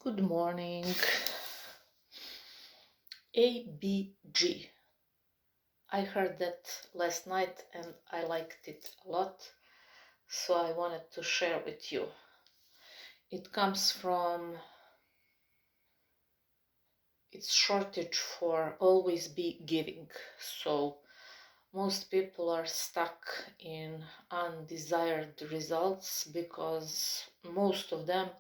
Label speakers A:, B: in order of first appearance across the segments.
A: Good morning. ABG. I heard that last night and I liked it a lot, so I wanted to share with you. It comes from its shortage for always be giving. So most people are stuck in undesired results because most of them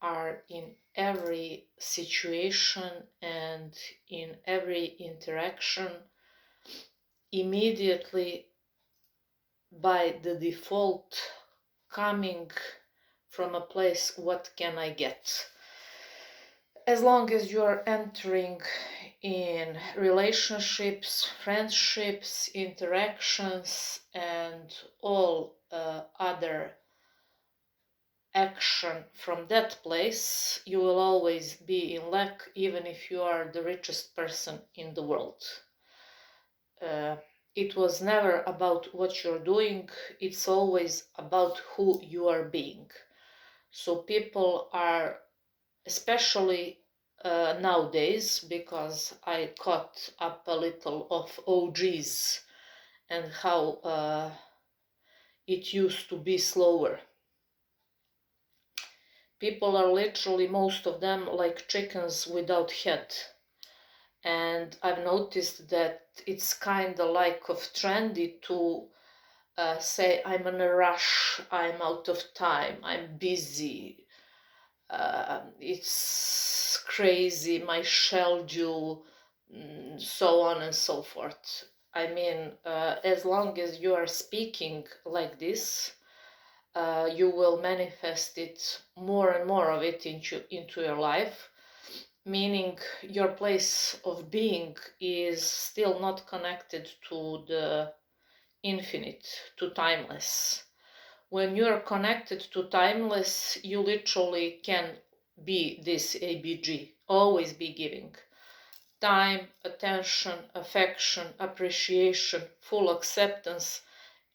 A: are in every situation and in every interaction immediately by the default coming from a place, what can I get? As long as you are entering in relationships, friendships, interactions, and all other action from that place, you will always be in lack, even if you are the richest person in the world. It was never about what you're doing, it's always about who you are being. So people are, especially nowadays, because I caught up a little of OGs and how it used to be slower. People are literally, most of them, like chickens without head. And I've noticed that it's kind of like of trendy to say I'm in a rush, I'm out of time, I'm busy, it's crazy, my schedule, so on and so forth. I mean, as long as you are speaking like this, you will manifest it, more and more of it into your life, meaning your place of being is still not connected to the infinite, to timeless. When you're connected to timeless, you literally can be this ABG, always be giving. Time, attention, affection, appreciation, full acceptance,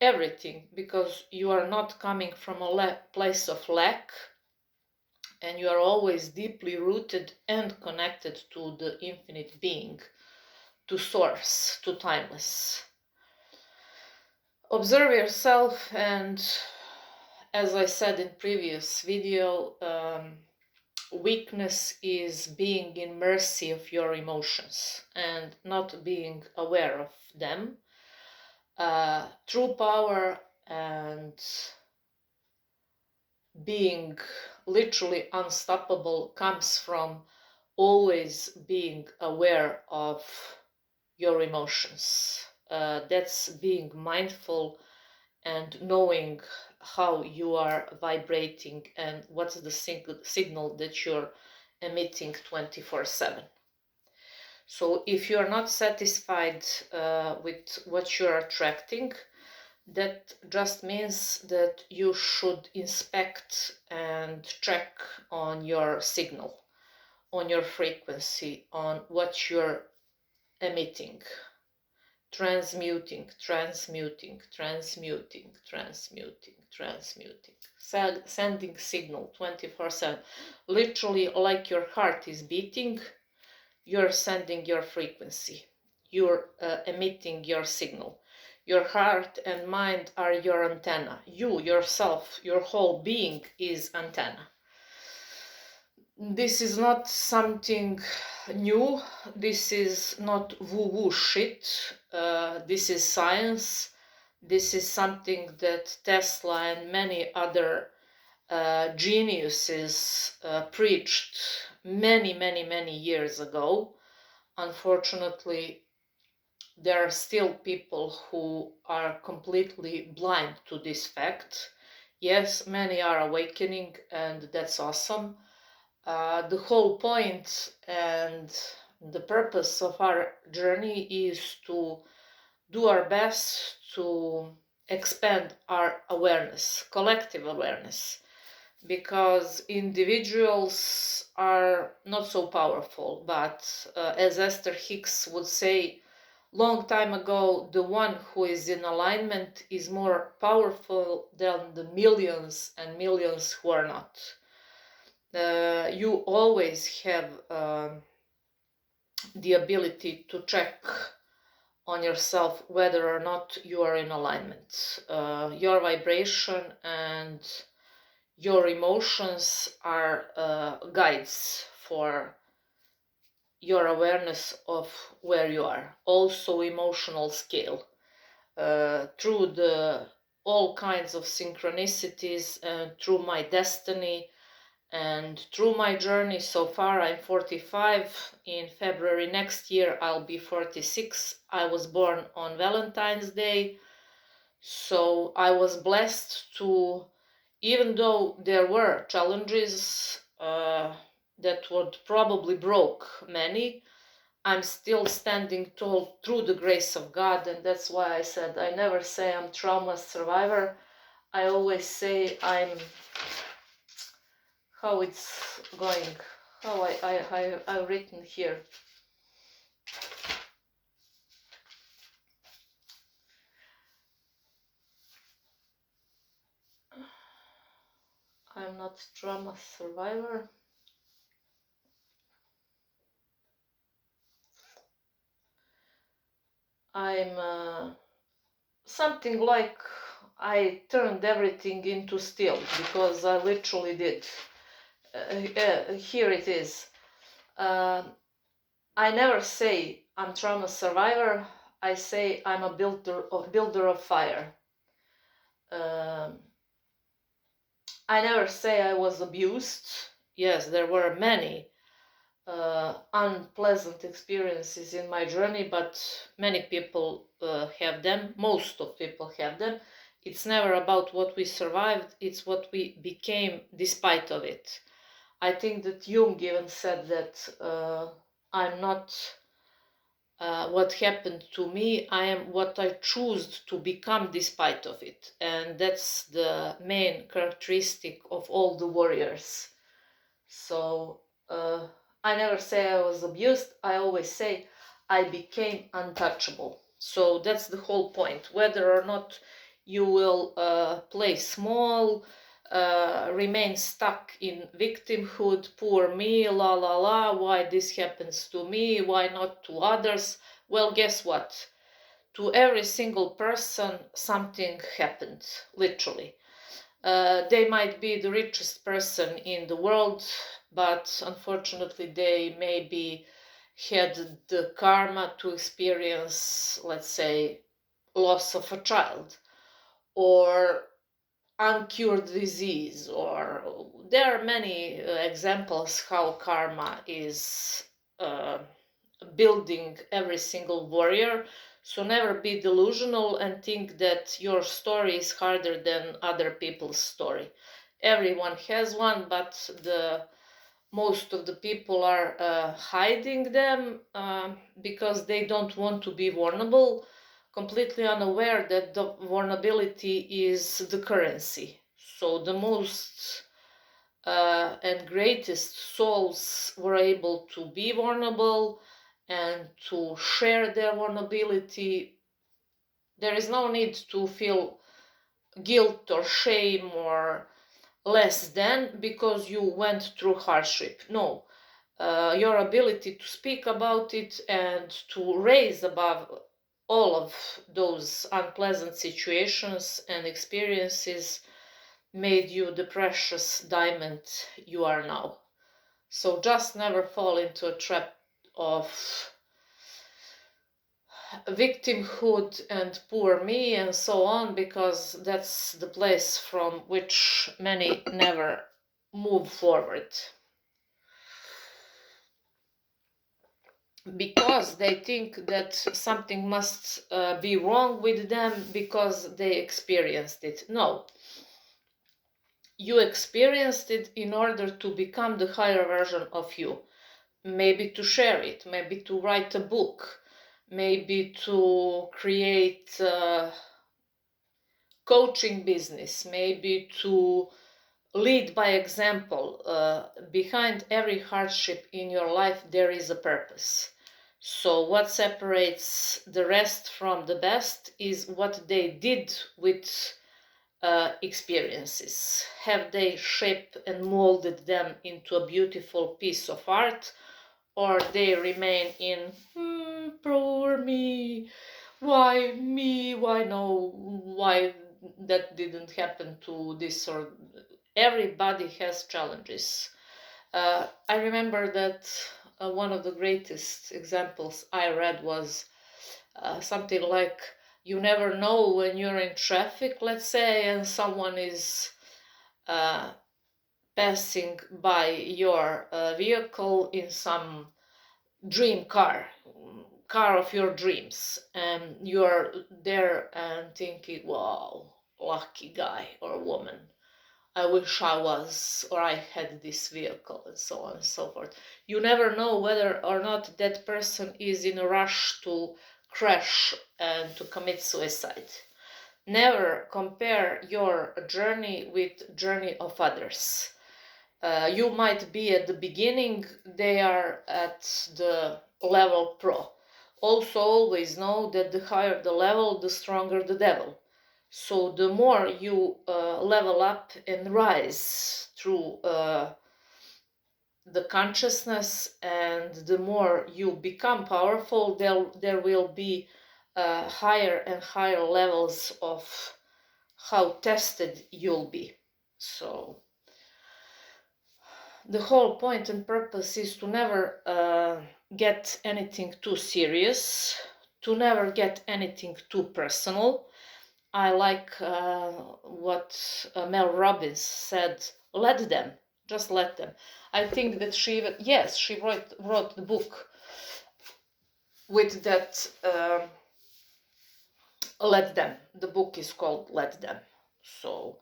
A: everything, because you are not coming from a place of lack, and you are always deeply rooted and connected to the infinite being, to source, to timeless. Observe yourself, and as I said in previous video, weakness is being in mercy of your emotions and not being aware of them. True power and being literally unstoppable comes from always being aware of your emotions. That's being mindful and knowing how you are vibrating and what's the signal that you're emitting 24/7. So if you're not satisfied with what you're attracting, that just means that you should inspect and check on your signal, on your frequency, on what you're emitting. Transmuting, transmuting, transmuting, transmuting, transmuting, sending signal 24/7. Literally, like your heart is beating, you're sending your frequency, you're emitting your signal. Your heart and mind are your antenna. You, yourself, your whole being is antenna. This is not something new. This is not woo-woo shit. This is science. This is something that Tesla and many other geniuses preached many, many, many years ago. Unfortunately, there are still people who are completely blind to this fact. Yes, many are awakening, and that's awesome. The whole point and the purpose of our journey is to do our best to expand our awareness, collective awareness, because individuals are not so powerful. But as Esther Hicks would say long time ago, the one who is in alignment is more powerful than the millions and millions who are not. You always have the ability to check on yourself whether or not you are in alignment. Your vibration and your emotions are guides for your awareness of where you are. Also, emotional scale. Through the all kinds of synchronicities and through my destiny and through my journey so far. I'm 45. In February next year I'll be 46. I was born on Valentine's Day, so I was blessed to, even though there were challenges that would probably broke many, I'm still standing tall through the grace of God. And that's why I said I never say I'm trauma survivor. I always say I'm, how it's going, how I've written here. I'm not trauma survivor. I'm something like I turned everything into steel, because I literally did. Here it is. I never say I'm trauma survivor. I say I'm a builder of fire. I never say I was abused. Yes, there were many unpleasant experiences in my journey, but many people have them. Most of people have them. It's never about what we survived, it's what we became despite of it. I think that Jung even said that I'm not what happened to me, I am what I choose to become despite of it. And that's the main characteristic of all the warriors. So I never say I was abused, I always say I became untouchable. So that's the whole point. Whether or not you will play small, remain stuck in victimhood, poor me, la la la, why this happens to me, why not to others. Well, guess what? To every single person something happened, literally. They might be the richest person in the world, but unfortunately they maybe had the karma to experience, let's say, loss of a child or uncured disease, or there are many examples how karma is uh, building every single warrior. So never be delusional and think that your story is harder than other people's story. Everyone has one, but the most of the people are hiding them because they don't want to be vulnerable, completely unaware that the vulnerability is the currency. So the most and greatest souls were able to be vulnerable and to share their vulnerability. There is no need to feel guilt or shame or less than because you went through hardship. No, your ability to speak about it and to raise above all of those unpleasant situations and experiences made you the precious diamond you are now. So just never fall into a trap of victimhood and poor me and so on, because that's the place from which many never move forward. Because they think that something must be wrong with them because they experienced it. No. You experienced it in order to become the higher version of you. Maybe to share it, maybe to write a book, maybe to create a coaching business, maybe to lead by example. Behind every hardship in your life, there is a purpose. So what separates the rest from the best is what they did with experiences? Have they shaped and molded them into a beautiful piece of art, or they remain in poor me, why me, why no, why that didn't happen to this, or everybody has challenges. I remember that one of the greatest examples I read was something like, you never know when you're in traffic, let's say, and someone is passing by your vehicle in some dream car of your dreams, and you're there and thinking, wow, lucky guy or woman, I wish I was, or I had this vehicle, and so on and so forth. You never know whether or not that person is in a rush to crash and to commit suicide. Never compare your journey with journey of others. You might be at the beginning, they are at the level pro. Also, always know that the higher the level, the stronger the devil. So the more you level up and rise through the consciousness, and the more you become powerful, there will be higher and higher levels of how tested you'll be. So the whole point and purpose is to never get anything too serious, to never get anything too personal. I like what Mel Robbins said, let them, just let them. I think that she even, yes, she wrote the book with that, let them. The book is called Let Them. So,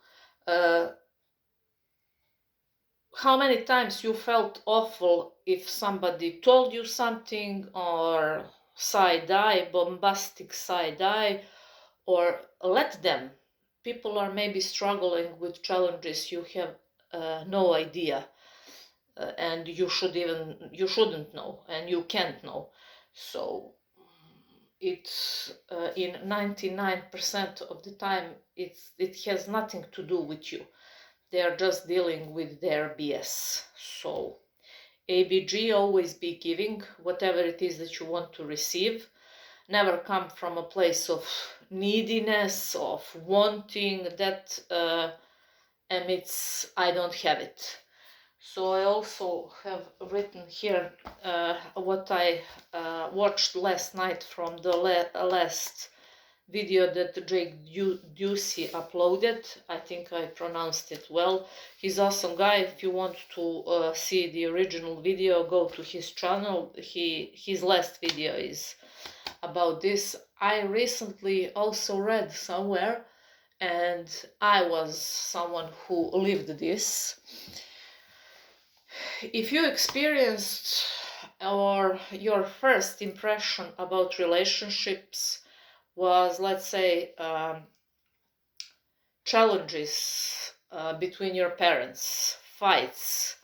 A: how many times you felt awful if somebody told you something, or side eye, bombastic side eye, or let them. People are maybe struggling with challenges you have no idea, and you shouldn't know, and you can't know. So it's in 99% of the time it has nothing to do with you. They are just dealing with their BS. So ABG, always be giving whatever it is that you want to receive. Never come from a place of neediness, of wanting that emits I don't have it. So I also have written here what I watched last night from the last video that Jake Ducey uploaded. I think I pronounced it well. He's an awesome guy. If you want to see the original video, go to his channel. His last video is about this. I recently also read somewhere, and I was someone who lived this. If you experienced, or your first impression about relationships was, let's say, challenges between your parents, fights,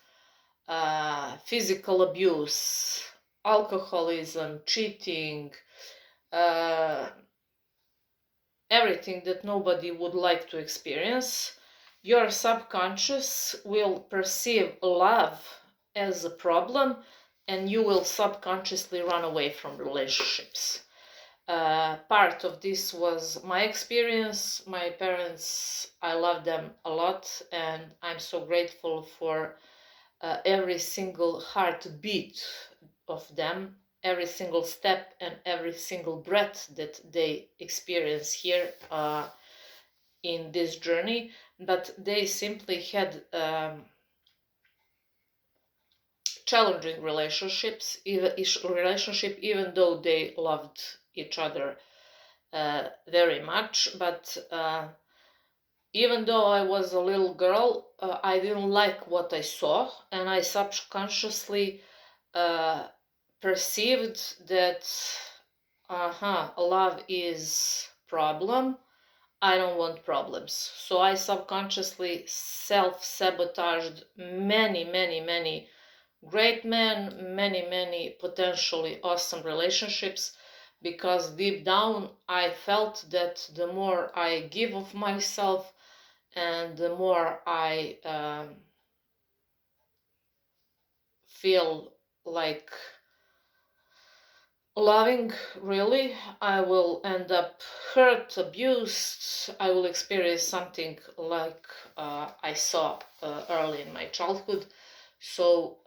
A: physical abuse, alcoholism, cheating, everything that nobody would like to experience, your subconscious will perceive love as a problem, and you will subconsciously run away from relationships. Part of this was my experience. My parents, I love them a lot, and I'm so grateful for every single heartbeat of them, every single step and every single breath that they experience here in this journey. But they simply had challenging relationships, even though they loved each other very much. But even though I was a little girl, I didn't like what I saw, and I subconsciously perceived that love is problem. I don't want problems. So I subconsciously self-sabotaged many great men, many potentially awesome relationships, because deep down I felt that the more I give of myself, and the more I feel like loving, really, I will end up hurt, abused. I will experience something like I saw early in my childhood. So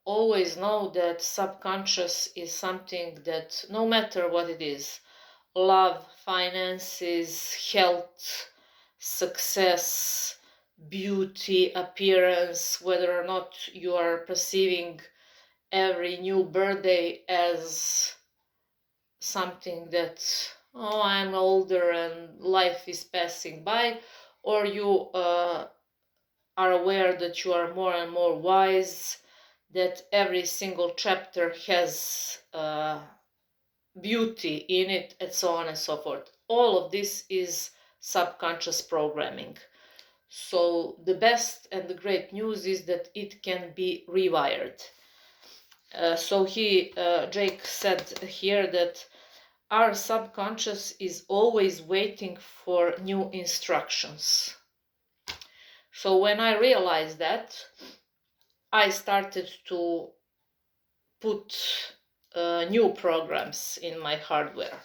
A: always know that subconscious is something that no matter what it is, love, finances, health, success, beauty, appearance, whether or not you are perceiving every new birthday as something that, oh, I'm older and life is passing by, or you are aware that you are more and more wise, that every single chapter has beauty in it, and so on and so forth. All of this is subconscious programming. So the best and the great news is that it can be rewired. So Jake said here that our subconscious is always waiting for new instructions. So when I realized that, I started to put new programs in my hardware.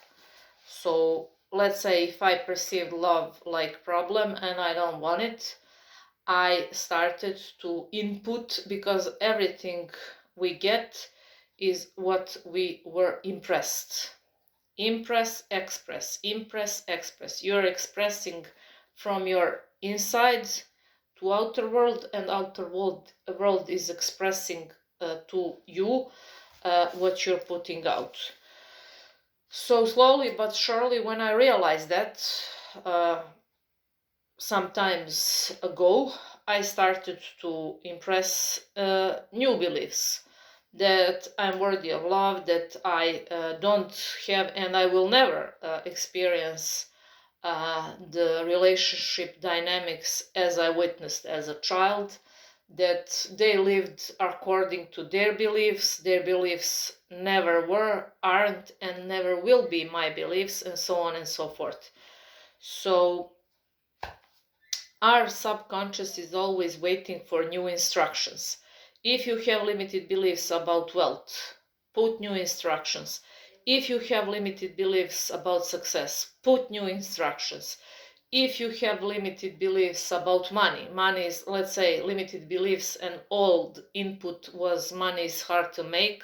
A: So let's say if I perceive love like problem and I don't want it, I started to input, because everything we get is what we were impressed. Impress, express, impress, express. You're expressing from your inside to outer world, and outer world is expressing to you what you're putting out. So slowly but surely, when I realized that sometimes ago, I started to impress new beliefs, that I'm worthy of love, that I don't have and I will never experience the relationship dynamics as I witnessed as a child, that they lived according to their beliefs never were, aren't, and never will be my beliefs, and so on and so forth. So our subconscious is always waiting for new instructions. If you have limited beliefs about wealth, put new instructions. If you have limited beliefs about success, put new instructions. If you have limited beliefs about money, money is, let's say, limited beliefs and old input was money is hard to make,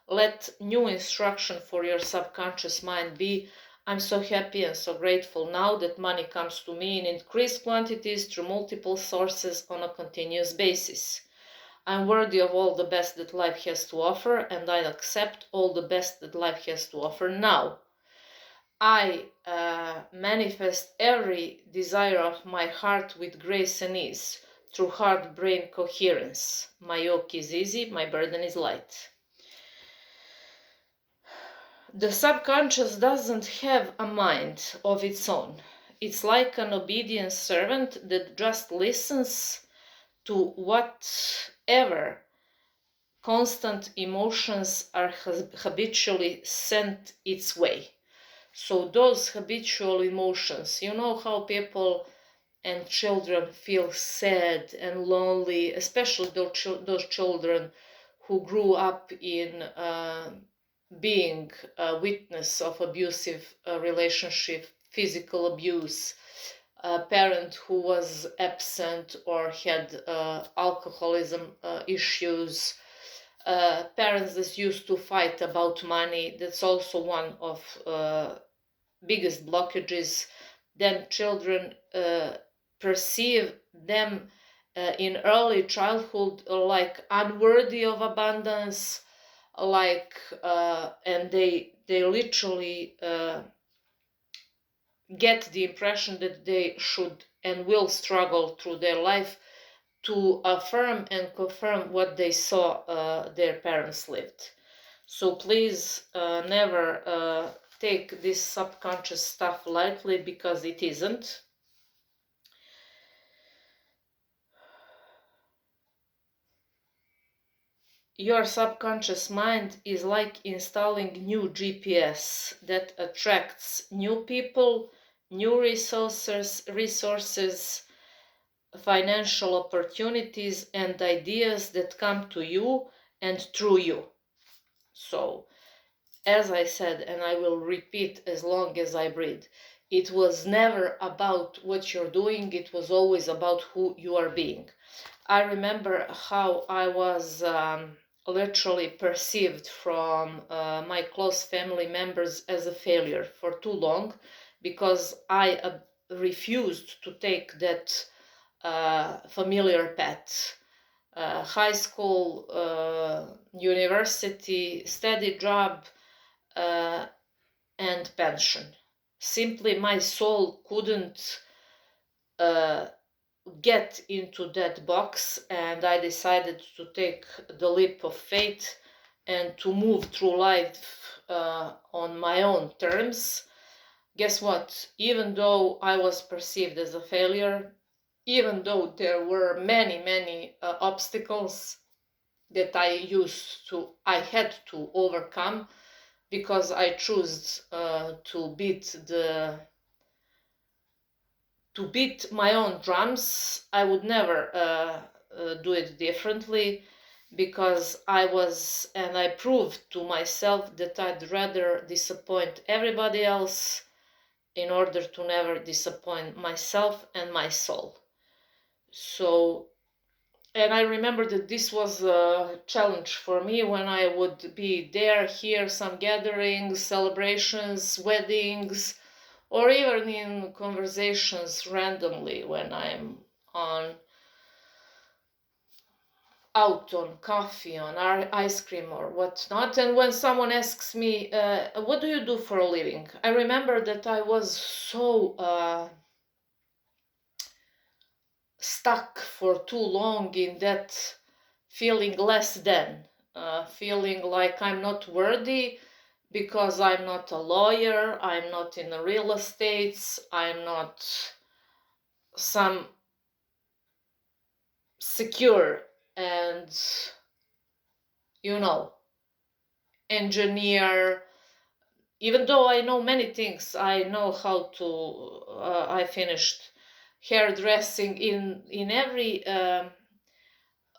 A: let new instruction for your subconscious mind be, I'm so happy and so grateful now that money comes to me in increased quantities through multiple sources on a continuous basis. I'm worthy of all the best that life has to offer, and I accept all the best that life has to offer now. I manifest every desire of my heart with grace and ease through heart-brain coherence. My yoke is easy, my burden is light. The subconscious doesn't have a mind of its own. It's like an obedient servant that just listens to whatever constant emotions are habitually sent its way. So those habitual emotions, you know how people and children feel sad and lonely, especially those children who grew up in being a witness of abusive relationship, physical abuse, a parent who was absent or had alcoholism issues, parents that used to fight about money. That's also one of biggest blockages. Then children perceive them in early childhood like unworthy of abundance, like and they literally get the impression that they should and will struggle through their life to affirm and confirm what they saw their parents lived. So please never take this subconscious stuff lightly, because it isn't. Your subconscious mind is like installing new GPS that attracts new people, new resources, financial opportunities and ideas that come to you and through you. So, as I said, and I will repeat as long as I breathe, it was never about what you're doing, it was always about who you are being. I remember how I was literally perceived from my close family members as a failure for too long, because I refused to take that familiar path. High school, university, steady job, and pension. Simply, my soul couldn't get into that box, and I decided to take the leap of faith and to move through life on my own terms. Guess what? Even though I was perceived as a failure, even though there were many obstacles that I had to overcome, because I chose to beat my own drums. I would never do it differently, because I proved to myself that I'd rather disappoint everybody else in order to never disappoint myself and my soul. So, and I remember that this was a challenge for me when I would be there, here, some gatherings, celebrations, weddings, or even in conversations randomly when I'm on out on coffee, on ice cream or whatnot, and when someone asks me, what do you do for a living? I remember that I was so stuck for too long in that feeling less than, feeling like I'm not worthy because I'm not a lawyer, I'm not in the real estate, I'm not some secure and, you know, engineer. Even though I know many things, I know how to, I finished hairdressing in every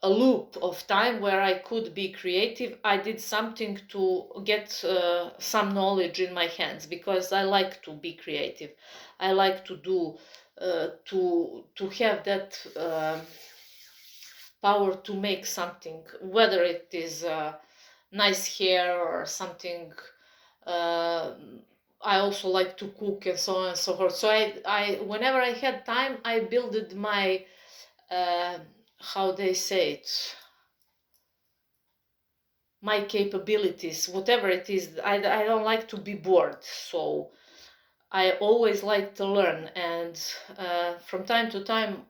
A: a loop of time where I could be creative. I did something to get some knowledge in my hands, because I like to be creative. I like to do, to have that power to make something, whether it is nice hair or something. Uh, I also like to cook and so on and so forth. So whenever I had time, I builded my, how they say it, my capabilities, whatever it is. I don't like to be bored, so I always like to learn. And from time to time,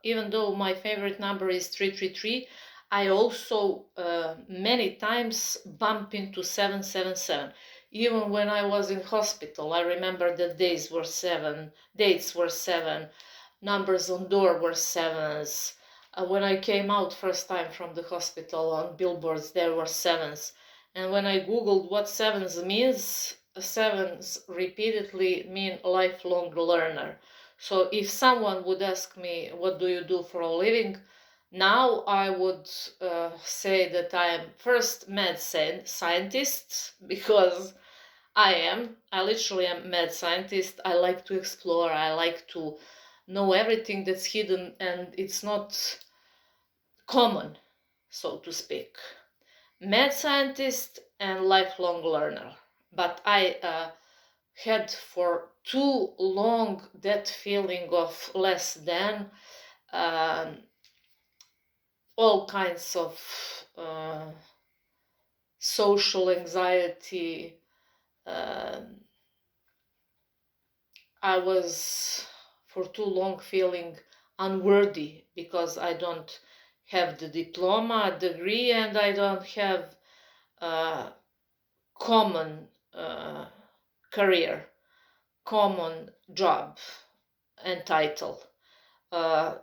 A: even though my favorite number is 333, I also many times bump into 777. Even when I was in hospital, I remember the dates were seven, numbers on door were sevens. When I came out first time from the hospital, on billboards there were sevens. And when I googled what sevens means, sevens repeatedly mean lifelong learner. So if someone would ask me, what do you do for a living? Now I would say that I am first mad scientist, because I literally am mad scientist. I like to explore, I like to know everything that's hidden and it's not common, so to speak. Mad scientist and lifelong learner. But I had for too long that feeling of less than, um, all kinds of social anxiety. um I was for too long feeling unworthy because I don't have the diploma, degree, and I don't have a common career, common job and title. Uh,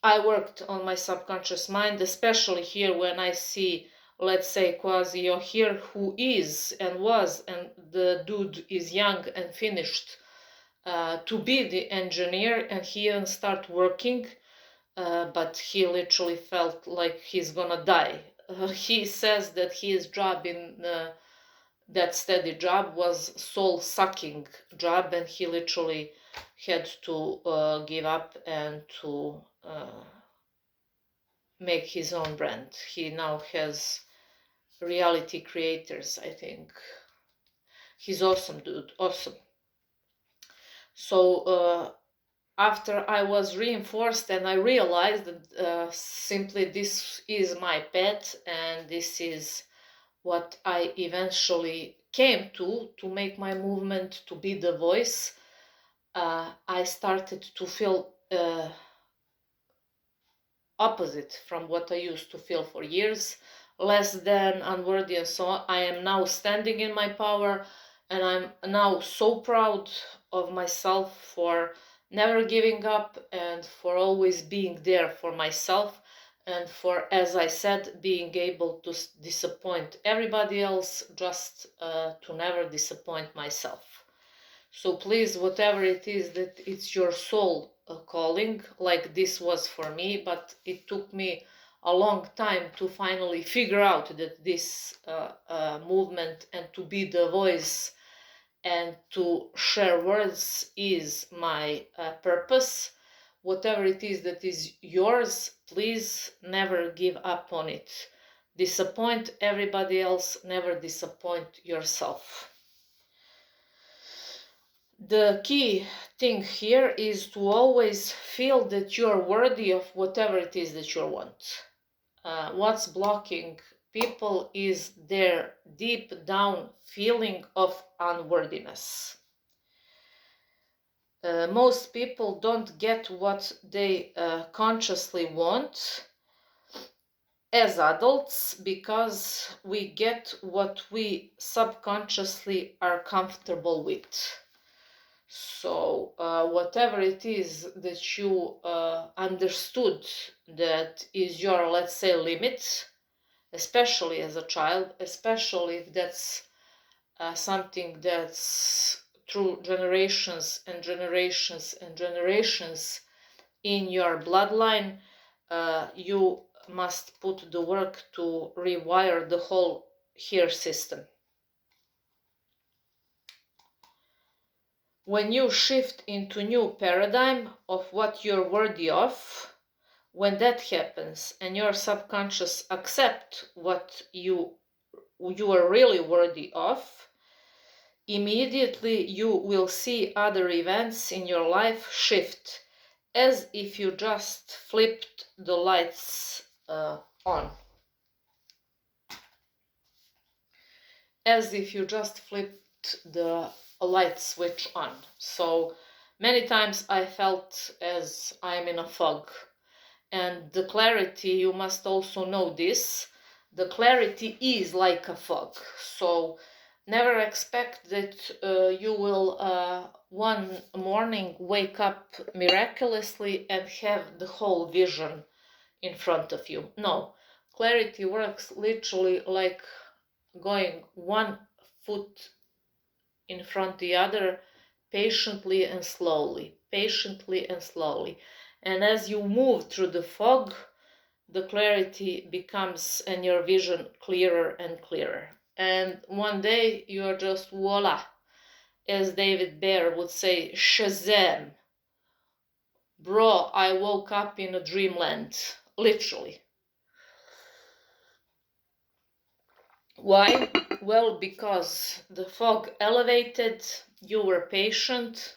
A: I worked on my subconscious mind, especially here when I see, let's say, Quasio here, who is and was, and the dude is young and finished to be the engineer, and he even start working, but he literally felt like he's gonna die. He says that his job in that steady job was soul-sucking job, and he literally had to give up and to make his own brand. He now has reality creators, I think. He's awesome, dude, awesome. So after I was reinforced and I realized that simply this is my pet and this is what I eventually came to make my movement, to be the voice, I started to feel opposite from what I used to feel for years, less than, unworthy, and so on. I am now standing in my power, and I'm now so proud of myself for never giving up and for always being there for myself, and for, as I said, being able to disappoint everybody else, just to never disappoint myself. So please, whatever it is that it's your soul calling, like this was for me, but it took me a long time to finally figure out that this movement and to be the voice and to share words is my purpose. Whatever it is that is yours, please never give up on it. Disappoint everybody else, never disappoint yourself. The key thing here is to always feel that you're worthy of whatever it is that you want. What's blocking people is their deep down feeling of unworthiness. Most people don't get what they consciously want as adults because we get what we subconsciously are comfortable with. So whatever it is that you understood that is your, let's say, limit, especially as a child, especially if that's something that's through generations and generations and generations in your bloodline, you must put the work to rewire the whole here system. When you shift into new paradigm of what you're worthy of, when that happens and your subconscious accept what you are really worthy of, immediately you will see other events in your life shift, as if you just flipped the lights on. As if you just flipped the light switch on. So many times I felt as I'm in a fog. And the clarity, you must also know this, the clarity is like a fog. So never expect that you will one morning wake up miraculously and have the whole vision in front of you. No, clarity works literally like going one foot in front of the other, patiently and slowly, patiently and slowly. And as you move through the fog, the clarity becomes and your vision clearer and clearer. And one day you are just voila, as David Bear would say, Shazam. Bro, I woke up in a dreamland, literally. Why? Well, because the fog elevated, you were patient,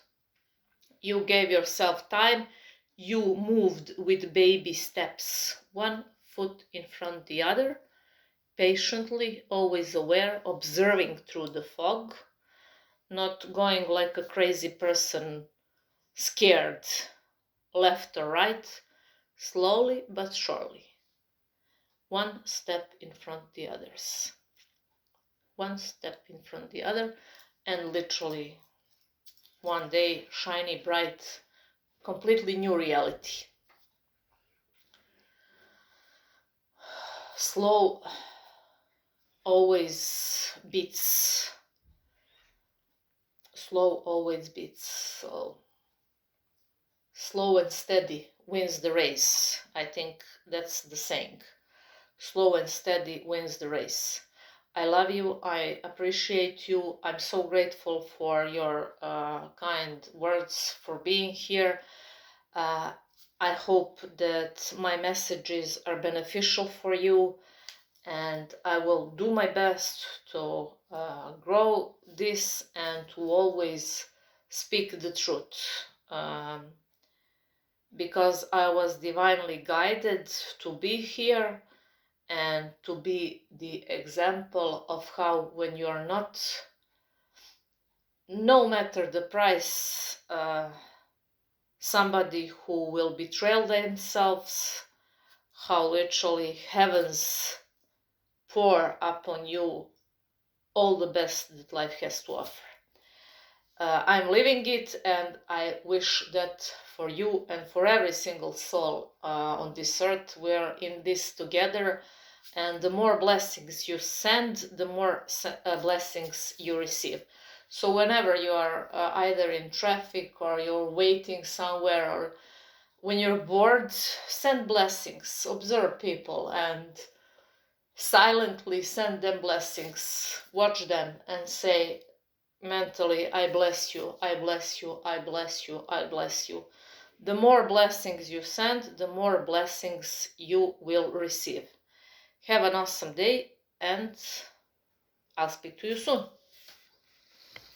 A: you gave yourself time, you moved with baby steps, one foot in front of the other, patiently, always aware, observing through the fog, not going like a crazy person, scared, left or right, slowly but surely. One step in front of the others. One step in front of the other, and literally one day, shiny, bright, completely new reality. Slow always beats slow always beats. So slow and steady wins the race. I think that's the saying. Slow and steady wins the race. I love you. I appreciate you. I'm so grateful for your kind words, for being here. I hope that my messages are beneficial for you, and I will do my best to grow this and to always speak the truth. Because I was divinely guided to be here and to be the example of how, when you are not, no matter the price, somebody who will betray themselves, how literally heavens pour upon you all the best that life has to offer. I'm living it, and I wish that for you and for every single soul on this earth. We're in this together, and the more blessings you send, the more blessings you receive. So whenever you are either in traffic or you're waiting somewhere, or when you're bored, send blessings, observe people, and silently send them blessings. Watch them and say mentally, I bless you, I bless you, I bless you, I bless you. The more blessings you send, the more blessings you will receive. Have an awesome day, and I'll speak to you soon.